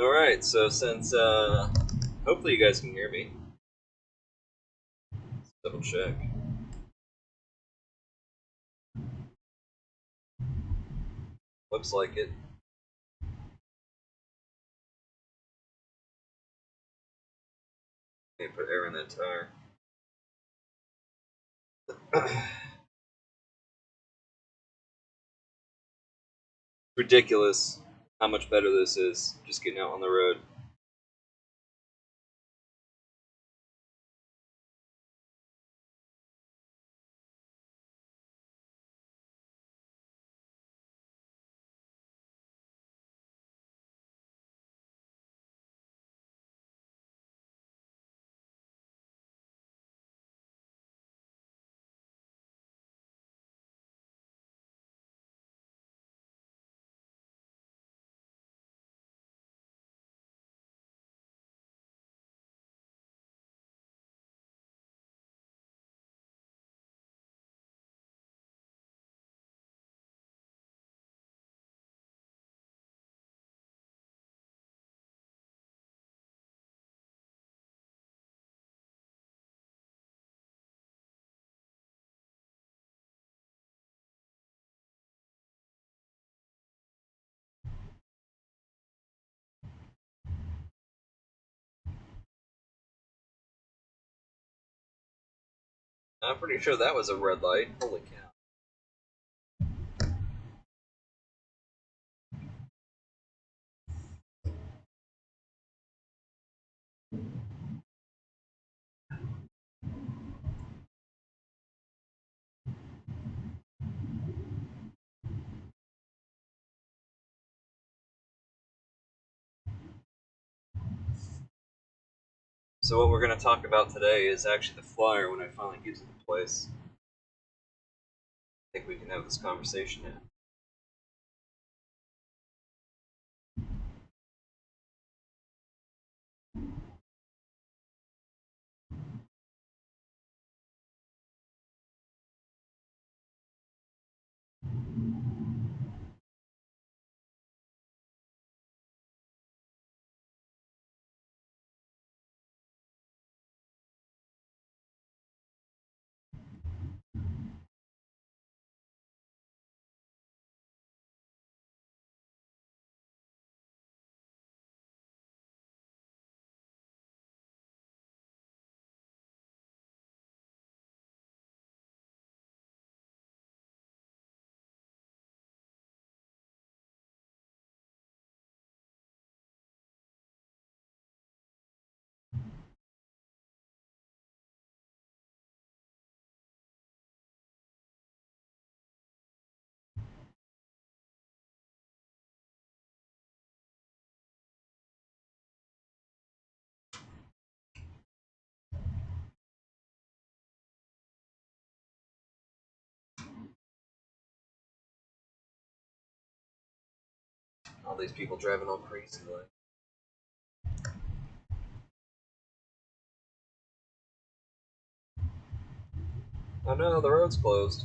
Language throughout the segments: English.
Alright, so since, hopefully you guys can hear me. Let's double check. Looks like it. Let me put air in that tire. Ridiculous how much better this is, just getting out on the road. I'm pretty sure that was a red light. Holy cow. So what we're going to talk about today is actually the flyer when I finally get to the place. I think we can have this conversation now. All these people driving all crazy like. Oh no, the road's closed.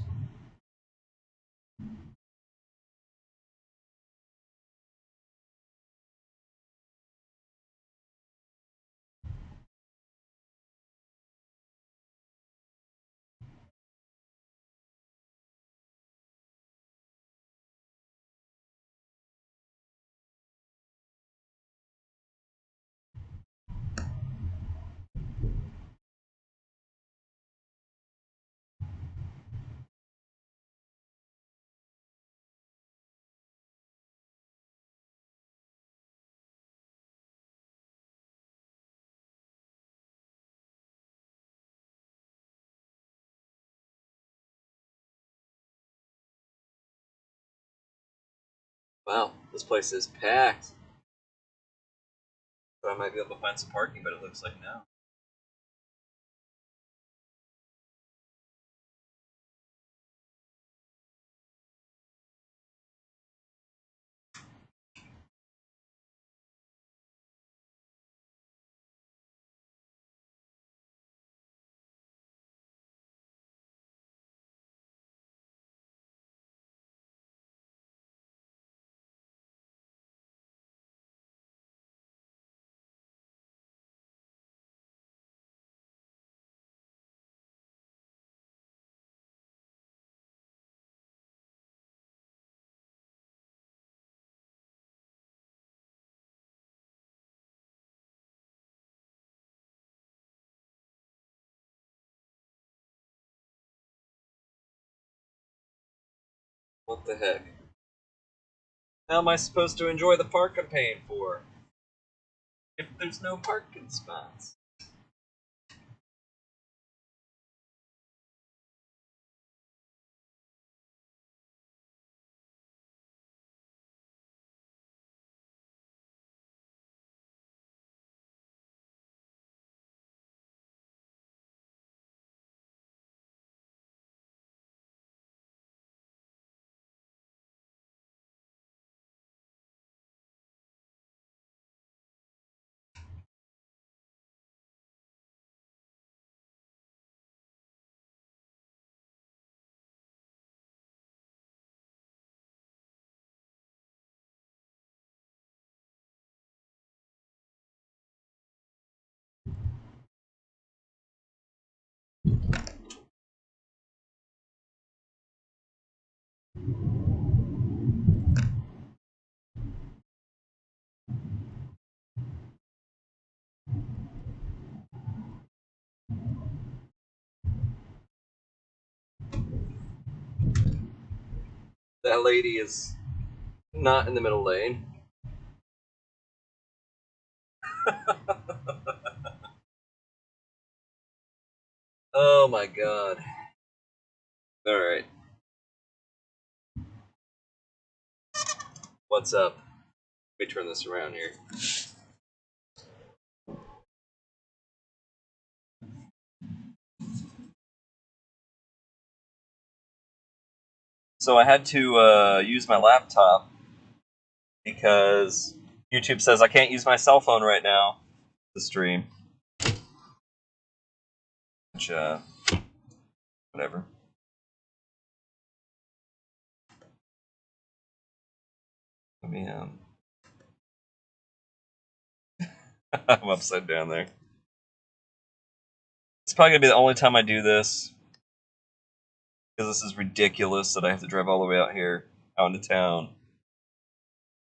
Wow, this place is packed. But I might be able to find some parking, but it looks like no. What the heck? How am I supposed to enjoy the park I'm paying for if there's no parking spots? That lady is not in the middle lane. Oh my god. Alright. What's up? Let me turn this around here. So I had to use my laptop because YouTube says I can't use my cell phone right now to stream. Which, whatever. Let me, I'm upside down there. It's probably gonna be the only time I do this. Because this is ridiculous that I have to drive all the way out here, out into town,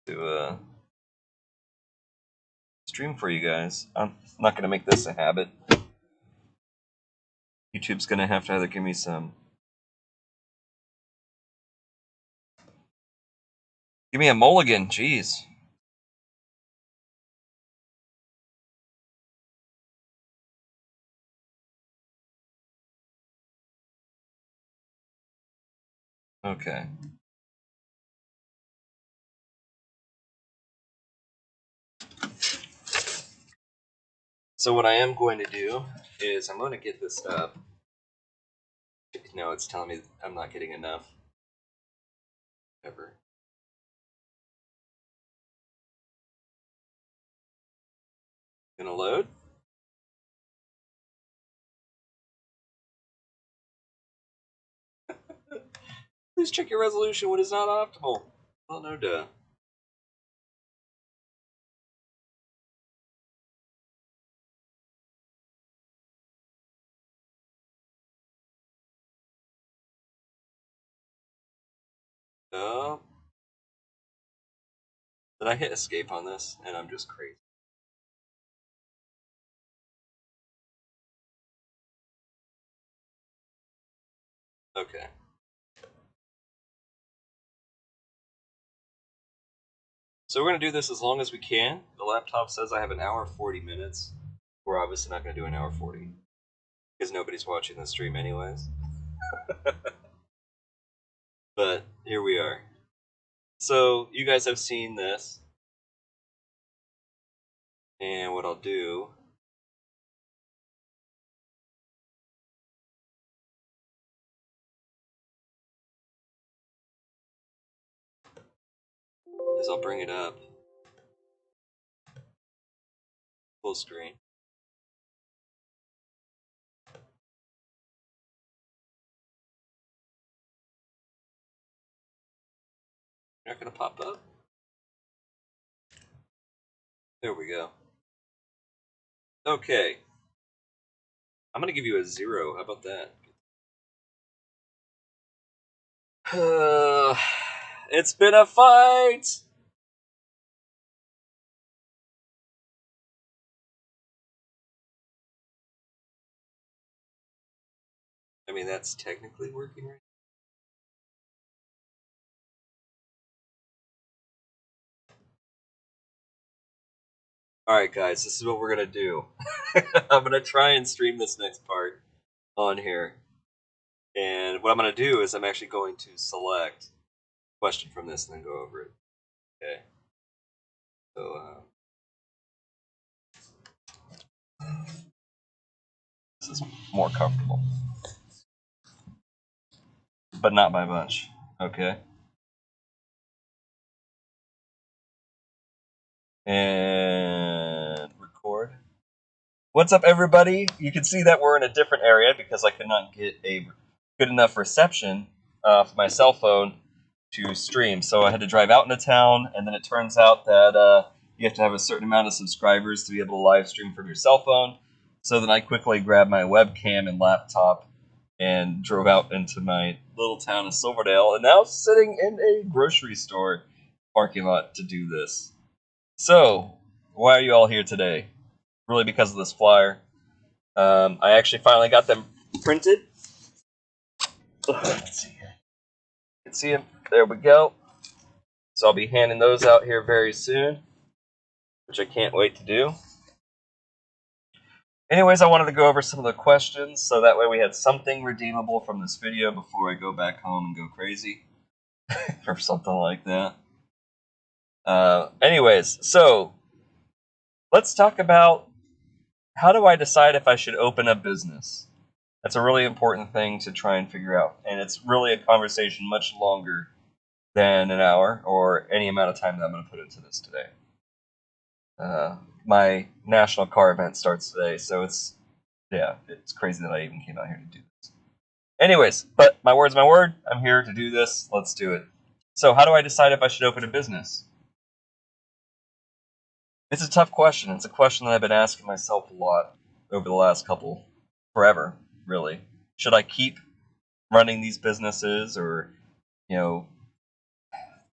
to, stream for you guys. I'm not gonna make this a habit. YouTube's gonna have to either give me some... Give me a mulligan, jeez. Okay. So what I am going to do is I'm going to get this up. No, it's telling me I'm not getting enough. Ever. Gonna load? Please check your resolution when it's not optimal. Well, no duh. Oh. Did I hit escape on this? And I'm just crazy. Okay. So we're going to do this as long as we can. The laptop says I have an hour 40 minutes. We're obviously not going to do an hour 40. Because nobody's watching the stream anyways. But here we are. So you guys have seen this. And what I'll do is I'll bring it up full screen. You're not going to pop up? There we go. Okay. I'm going to give you a 0. How about that? It's been a fight! I mean, that's technically working right. Alright, guys, this is what we're gonna do. I'm gonna try and stream this next part on here. And what I'm gonna do is I'm actually going to select a question from this and then go over it. Okay. So, this is more comfortable. But not by much. Okay. And record. What's up, everybody? You can see that we're in a different area because I could not get a good enough reception for my cell phone to stream. So I had to drive out into town, and then it turns out that you have to have a certain amount of subscribers to be able to live stream from your cell phone. So then I quickly grabbed my webcam and laptop and drove out into my little town of Silverdale, and now sitting in a grocery store parking lot to do this. So, why are you all here today? Really because of this flyer. I actually finally got them printed. Let's see here. You can see them. There we go. So I'll be handing those out here very soon, which I can't wait to do. Anyways, I wanted to go over some of the questions so that way we had something redeemable from this video before I go back home and go crazy or something like that. Anyways, so let's talk about how do I decide if I should open a business? That's a really important thing to try and figure out, and it's really a conversation much longer than an hour or any amount of time that I'm going to put into this today. My national car event starts today, so it's crazy that I even came out here to do this. Anyways, but my word's my word. I'm here to do this. Let's do it. So how do I decide if I should open a business? It's a tough question. It's a question that I've been asking myself a lot over the last forever, really. Should I keep running these businesses or,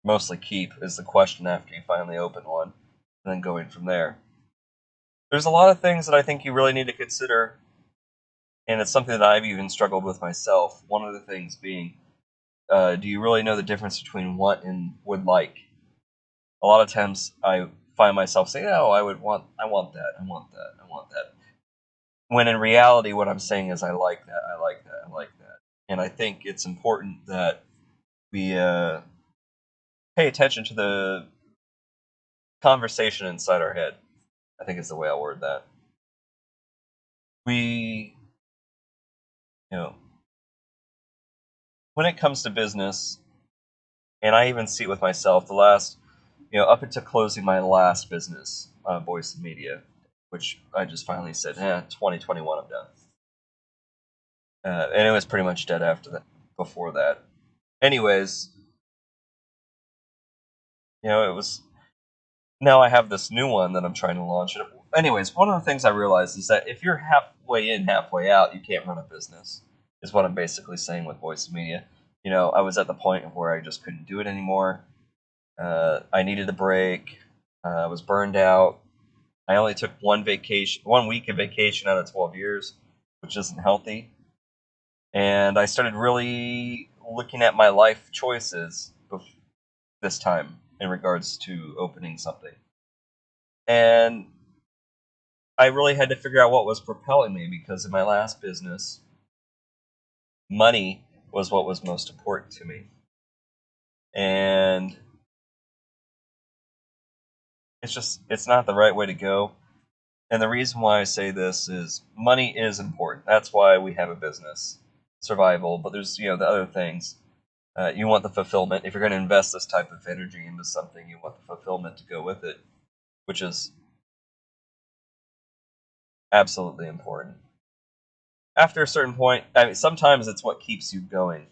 mostly keep is the question after you finally open one, and then going from there. There's a lot of things that I think you really need to consider, and it's something that I've even struggled with myself. One of the things being, do you really know the difference between want and would like? A lot of times I find myself saying, oh, I want that. When in reality, what I'm saying is I like that. And I think it's important that we pay attention to the conversation inside our head. I think is the way I'll word that. We, when it comes to business, and I even see it with myself, the last, up until closing my last business, Voice and Media, which I just finally said, 2021, I'm done. And it was pretty much dead after that, before that. Anyways, it was, now I have this new one that I'm trying to launch. Anyways, one of the things I realized is that if you're halfway in, halfway out, you can't run a business, is what I'm basically saying with Voice and Media. I was at the point of where I just couldn't do it anymore. I needed a break. I was burned out. I only took 1 week of vacation out of 12 years, which isn't healthy. And I started really looking at my life choices this time in regards to opening something. And I really had to figure out what was propelling me, because in my last business, money was what was most important to me. And it's not the right way to go. And the reason why I say this is money is important. That's why we have a business. Survival, but there's, the other things. You want the fulfillment. If you're going to invest this type of energy into something, you want the fulfillment to go with it, which is absolutely important. After a certain point, sometimes it's what keeps you going.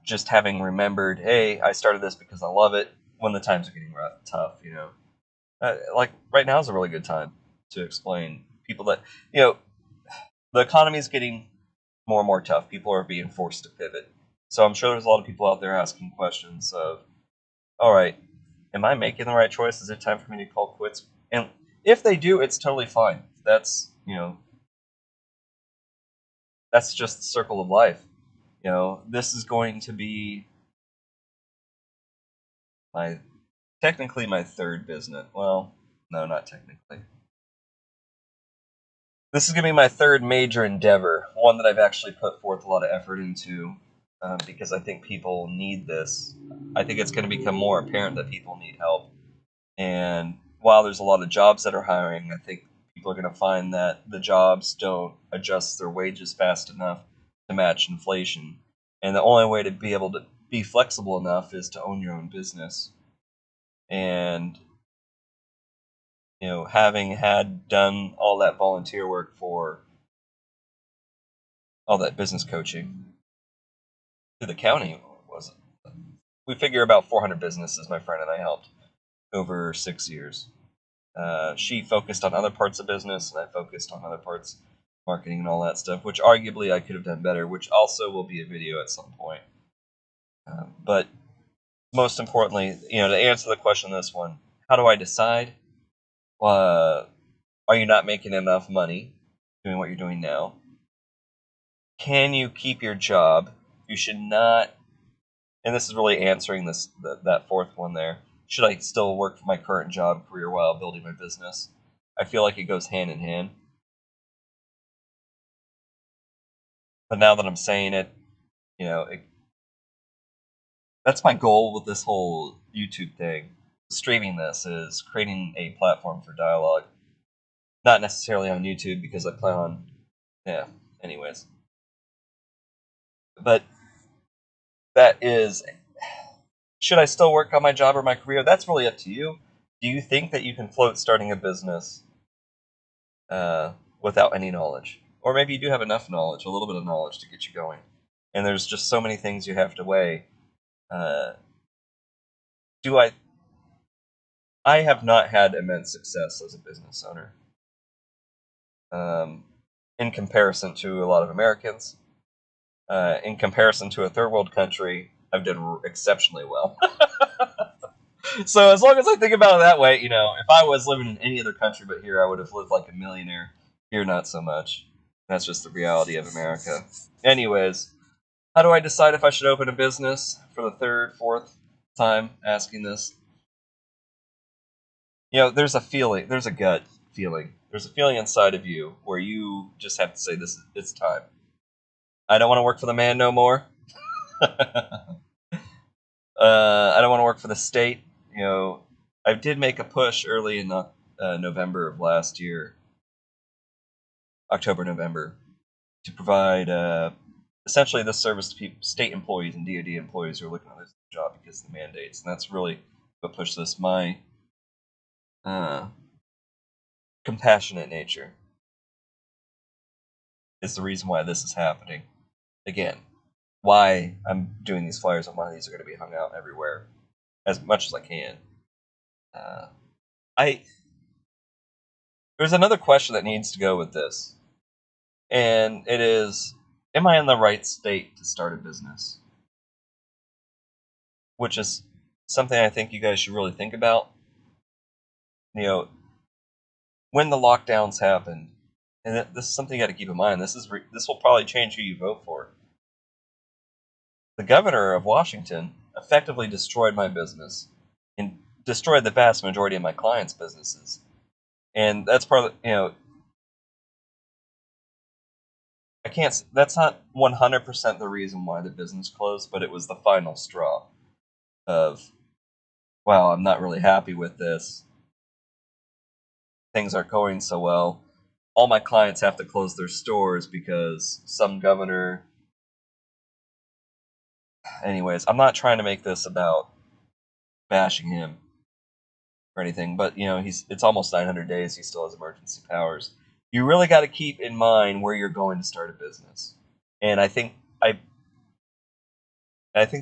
Just having remembered, hey, I started this because I love it, when the times are getting tough, like right now is a really good time to explain people that, the economy is getting more and more tough. People are being forced to pivot. So I'm sure there's a lot of people out there asking questions of, all right, am I making the right choice? Is it time for me to call quits? And if they do, it's totally fine. That's, that's just the circle of life. This is going to be my technically my third business. Well, no, not technically. This is going to be my third major endeavor, one that I've actually put forth a lot of effort into, because I think people need this. I think it's going to become more apparent that people need help. And while there's a lot of jobs that are hiring, I think people are going to find that the jobs don't adjust their wages fast enough to match inflation. And the only way to be able to be flexible enough is to own your own business. And having had done all that volunteer work for all that business coaching to the county, was it? We figure about 400 businesses my friend and I helped over 6 years. She focused on other parts of business, and I focused on other parts, marketing and all that stuff, which arguably I could have done better, which also will be a video at some point. But most importantly, to answer the question on this one, how do I decide? Are you not making enough money doing what you're doing now? Can you keep your job? You should not, and this is really answering that fourth one there. Should I still work for my current job career while building my business? I feel like it goes hand in hand. But now that I'm saying it, that's my goal with this whole YouTube thing. Streaming this is creating a platform for dialogue. Not necessarily on YouTube, because I plan on, anyways. But that is, should I still work on my job or my career? That's really up to you. Do you think that you can float starting a business without any knowledge? Or maybe you do have enough knowledge, a little bit of knowledge to get you going. And there's just so many things you have to weigh. I have not had immense success as a business owner. In comparison to a lot of Americans. In comparison to a third world country, I've done exceptionally well. So as long as I think about it that way, if I was living in any other country but here, I would have lived like a millionaire. Here, not so much. That's just the reality of America. Anyways, how do I decide if I should open a business for the third, fourth time asking this? There's a feeling, there's a gut feeling. There's a feeling inside of you where you just have to say, it's time. I don't want to work for the man no more. I don't want to work for the state. I did make a push early in November of last year, October, November, to provide essentially this service to state employees and DoD employees who are looking at this job because of the mandates. And that's really what pushed this. My compassionate nature is the reason why this is happening. Again, why I'm doing these flyers and why these are going to be hung out everywhere as much as I can. There's another question that needs to go with this, and it is, am I in the right state to start a business? Which is something I think you guys should really think about. When the lockdowns happened, and this is something you got to keep in mind. This will probably change who you vote for. The governor of Washington effectively destroyed my business and destroyed the vast majority of my clients' businesses. And that's part of, that's not 100% the reason why the business closed, but it was the final straw of, wow, I'm not really happy with this. Things aren't going so well. All my clients have to close their stores because some governor. Anyways, I'm not trying to make this about bashing him or anything, but it's almost 900 days. He still has emergency powers. You really got to keep in mind where you're going to start a business, and I think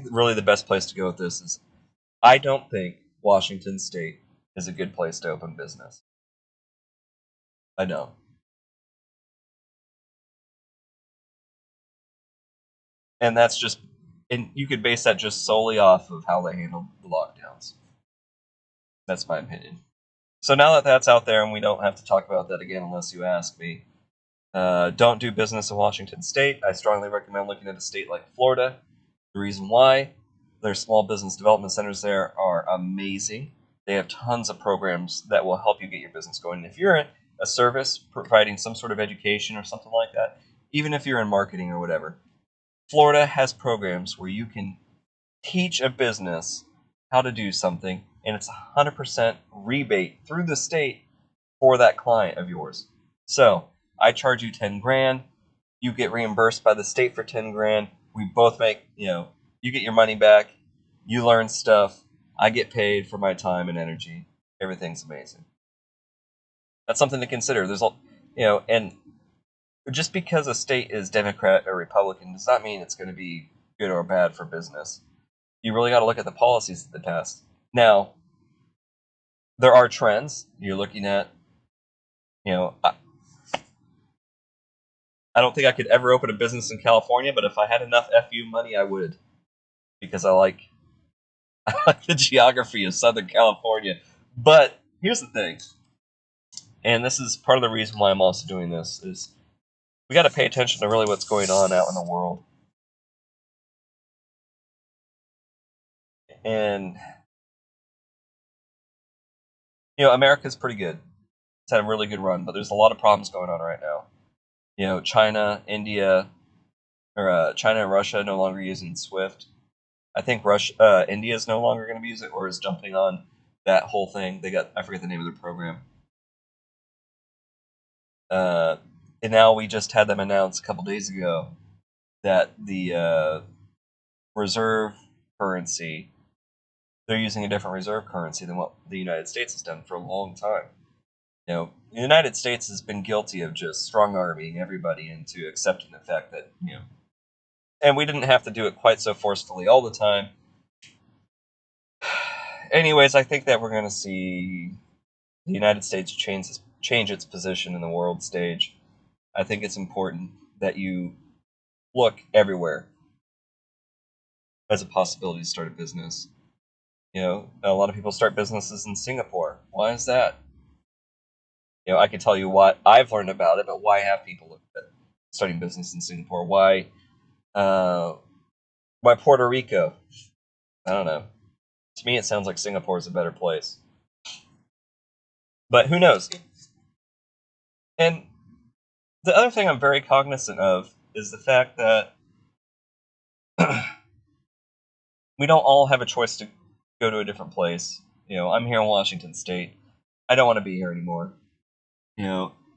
really the best place to go with this is, I don't think Washington State is a good place to open business. I don't. And you could base that just solely off of how they handled the lockdowns. That's my opinion. So now that that's out there, and we don't have to talk about that again unless you ask me, don't do business in Washington State. I strongly recommend looking at a state like Florida. The reason why, their small business development centers there are amazing. They have tons of programs that will help you get your business going. And if you're in a service providing some sort of education or something like that, even if you're in marketing or whatever, Florida has programs where you can teach a business how to do something, and it's 100% rebate through the state for that client of yours. So I charge you 10 grand, you get reimbursed by the state for 10 grand. We both make, you get your money back, you learn stuff, I get paid for my time and energy. Everything's amazing. That's something to consider. There's and just because a state is Democrat or Republican does not mean it's going to be good or bad for business. You really got to look at the policies that they pass. Now, there are trends. You're looking at, I don't think I could ever open a business in California, but if I had enough FU money, I would, because I like the geography of Southern California. But here's the thing, and this is part of the reason why I'm also doing this, is we got to pay attention to really what's going on out in the world. And, America's pretty good. It's had a really good run, but there's a lot of problems going on right now. China, India, or China and Russia no longer using SWIFT. I think India is no longer going to use it, or is jumping on that whole thing. I forget the name of their program. And now we just had them announce a couple days ago that the reserve currency, they're using a different reserve currency than what the United States has done for a long time. The United States has been guilty of just strong-arming everybody into accepting the fact that, and we didn't have to do it quite so forcefully all the time. Anyways, I think that we're going to see the United States change its position in the world stage. I think it's important that you look everywhere as a possibility to start a business. A lot of people start businesses in Singapore. Why is that? I can tell you what I've learned about it, but why have people looked at starting business in Singapore? Why Puerto Rico? I don't know. To me, it sounds like Singapore is a better place. But who knows? And the other thing I'm very cognizant of is the fact that we don't all have a choice to go to a different place. I'm here in Washington State. I don't want to be here anymore.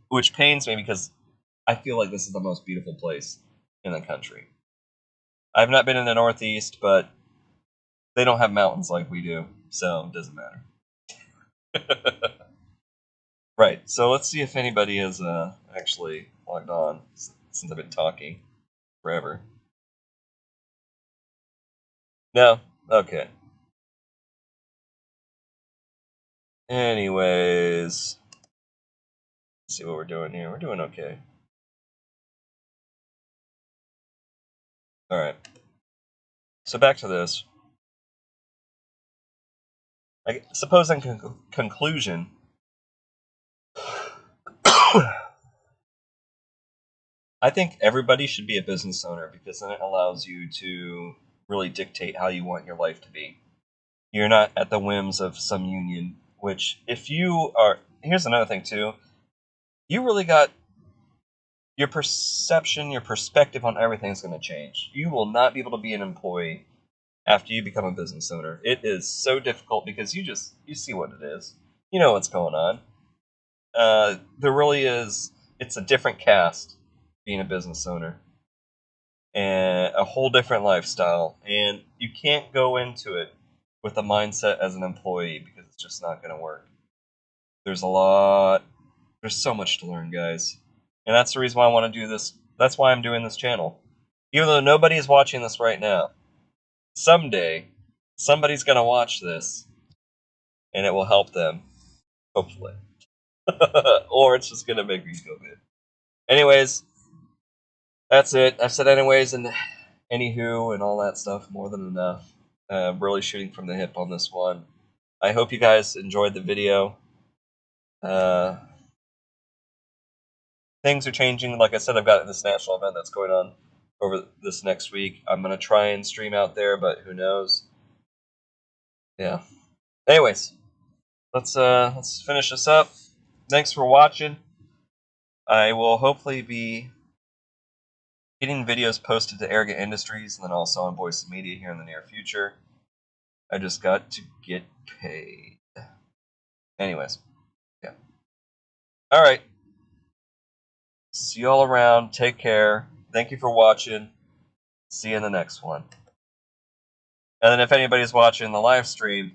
Which pains me because I feel like this is the most beautiful place in the country. I've not been in the Northeast, but they don't have mountains like we do, so it doesn't matter. Right, so let's see if anybody has actually logged on since I've been talking forever. No? Okay. Anyways, let's see what we're doing here. We're doing okay. Alright. So back to this. I suppose in conclusion, I think everybody should be a business owner because then it allows you to really dictate how you want your life to be. You're not at the whims of some union, which if you are... Here's another thing, too. You really got... Your perception, your perspective on everything is going to change. You will not be able to be an employee after you become a business owner. It is so difficult because you see what it is. You know what's going on. There really is... It's a different cast being a business owner. And a whole different lifestyle. And you can't go into it with a mindset as an employee because it's just not going to work. There's so much to learn, guys. And that's the reason why I want to do this. That's why I'm doing this channel. Even though nobody is watching this right now, someday, somebody's going to watch this, and it will help them, hopefully. Or it's just going to make me feel good. Anyways, that's it. I've said anyways and anywho and all that stuff more than enough. Really shooting from the hip on this one. I hope you guys enjoyed the video. Things are changing. Like I said, I've got this national event that's going on over this next week. I'm going to try and stream out there, but who knows? Yeah. Anyways, let's finish this up. Thanks for watching. I will hopefully be getting videos posted to Arrogant Industries and then also on Voice Media here in the near future. I just got to get paid. Anyways, yeah. All right. See you all around. Take care. Thank you for watching. See you in the next one. And then if anybody's watching the live stream,